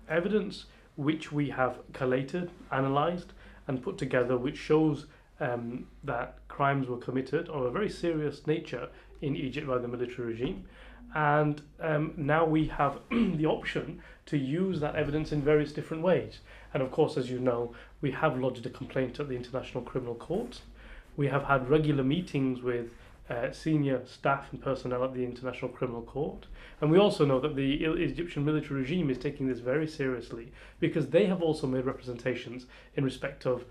evidence which we have collated, analysed, and put together, which shows that crimes were committed of a very serious nature in Egypt by the military regime. And now we have the option to use that evidence in various different ways. And of course, as you know, we have lodged a complaint at the International Criminal Court. We have had regular meetings with senior staff and personnel at the International Criminal Court. And we also know that the Egyptian military regime is taking this very seriously, because they have also made representations in respect of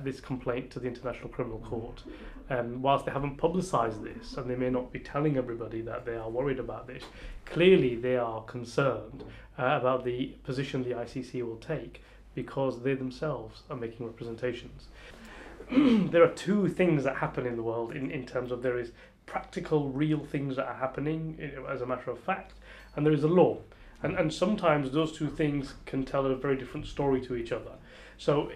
this complaint to the International Criminal Court. Whilst they haven't publicised this, and they may not be telling everybody that they are worried about this, clearly they are concerned about the position the ICC will take, because they themselves are making representations. There are two things that happen in the world in terms of there is practical, real things that are happening as a matter of fact, and there is a law. And sometimes those two things can tell a very different story to each other. So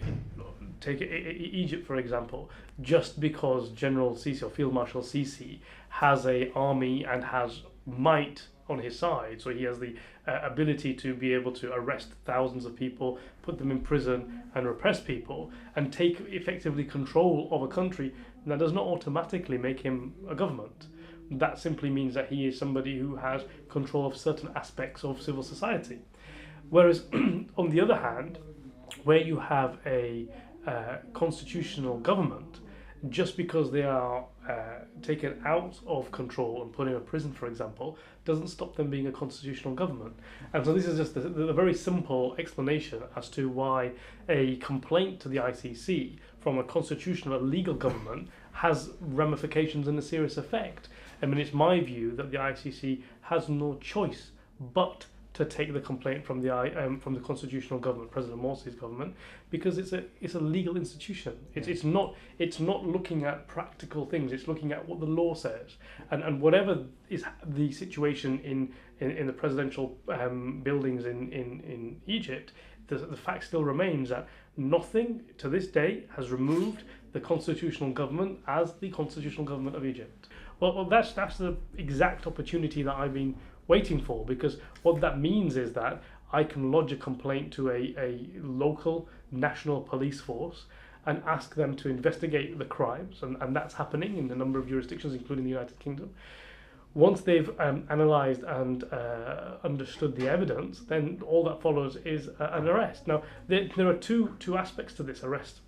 take Egypt, for example. Just because General Sisi or Field Marshal Sisi has an army and has might on his side, so he has the ability to be able to arrest thousands of people, put them in prison and repress people and take effectively control of a country, that does not automatically make him a government. That simply means that he is somebody who has control of certain aspects of civil society. Whereas on the other hand, where you have a constitutional government, just because they are taken out of control and put in a prison, for example, doesn't stop them being a constitutional government. And so this is just a very simple explanation as to why a complaint to the ICC from a constitutional, legal government has ramifications and a serious effect. I mean, it's my view that the ICC has no choice but to take the complaint from the constitutional government, President Morsi's government, because it's a legal institution. It's not looking at practical things. It's looking at what the law says, and whatever is the situation in the presidential buildings in Egypt, the fact still remains that nothing to this day has removed the constitutional government as the constitutional government of Egypt. Well, that's the exact opportunity that I've been waiting for, because what that means is that I can lodge a complaint to a local national police force and ask them to investigate the crimes, and that's happening in a number of jurisdictions, including the United Kingdom. Once they've analysed and understood the evidence, then all that follows is an arrest. Now, there are two aspects to this arrest.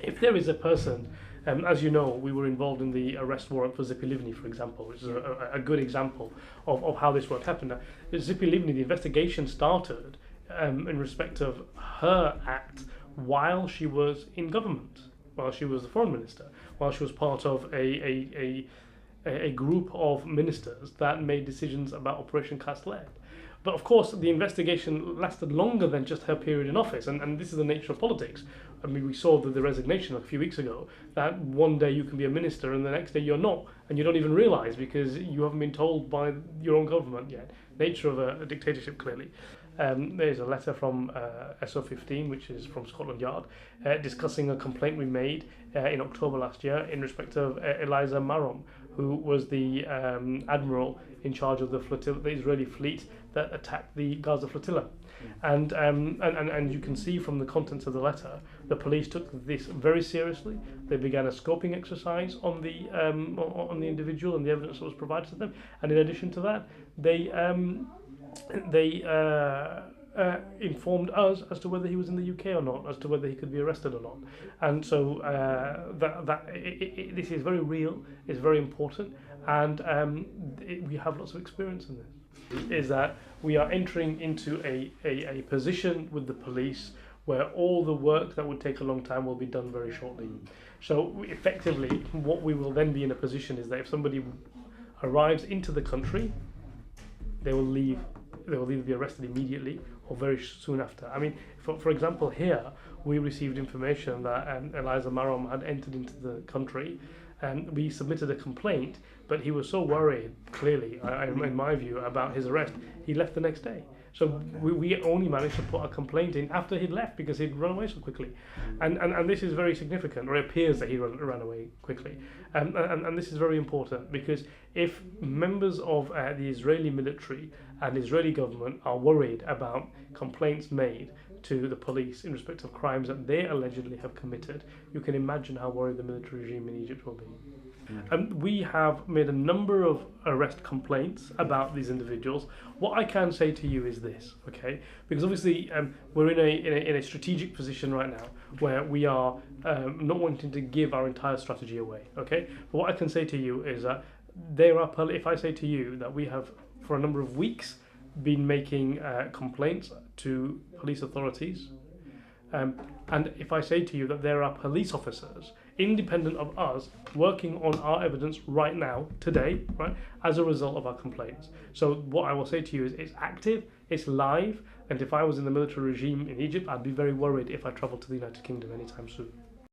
If there is a person, as you know, we were involved in the arrest warrant for Zippy Livni, for example, which is a good example of how this work happened. Now, Zippy Livni, the investigation started in respect of her act while she was in government, while she was the foreign minister, while she was part of a group of ministers that made decisions about Operation Cast Lead. But of course, the investigation lasted longer than just her period in office, and this is the nature of politics. I mean, we saw the resignation a few weeks ago, that one day you can be a minister and the next day you're not, and you don't even realise because you haven't been told by your own government yet. Nature of a dictatorship, clearly. There's a letter from SO15, which is from Scotland Yard, discussing a complaint we made in October last year in respect of Eliza Marom, who was the admiral in charge of the Israeli fleet that attacked the Gaza flotilla. And you can see from the contents of the letter, the police took this very seriously. They began a scoping exercise on the individual and the evidence that was provided to them. And in addition to that, they informed us as to whether he was in the UK or not, as to whether he could be arrested or not. And so this is very real, it's very important, and we have lots of experience in this. Is that we are entering into a position with the police where all the work that would take a long time will be done very shortly. So effectively, what we will then be in a position is that if somebody arrives into the country, they will either be arrested immediately or very soon after. I mean, for example, here we received information that Eliza Marom had entered into the country, and we submitted a complaint, but he was so worried, clearly, in my view, about his arrest, he left the next day. So we only managed to put a complaint in after he'd left because he'd run away so quickly. And this is very significant, or it appears that he ran away quickly. And this is very important because if members of the Israeli military and Israeli government are worried about complaints made to the police in respect of crimes that they allegedly have committed, you can imagine how worried the military regime in Egypt will be. We have made a number of arrest complaints about these individuals. What I can say to you is this, okay? Because obviously we're in a strategic position right now where we are not wanting to give our entire strategy away, okay? But what I can say to you is that if I say to you that we have for a number of weeks been making complaints to police authorities, and if I say to you that there are police officers independent of us working on our evidence right now, today, right, as a result of our complaints. So what I will say to you is it's active, it's live, and if I was in the military regime in Egypt, I'd be very worried if I travelled to the United Kingdom anytime soon.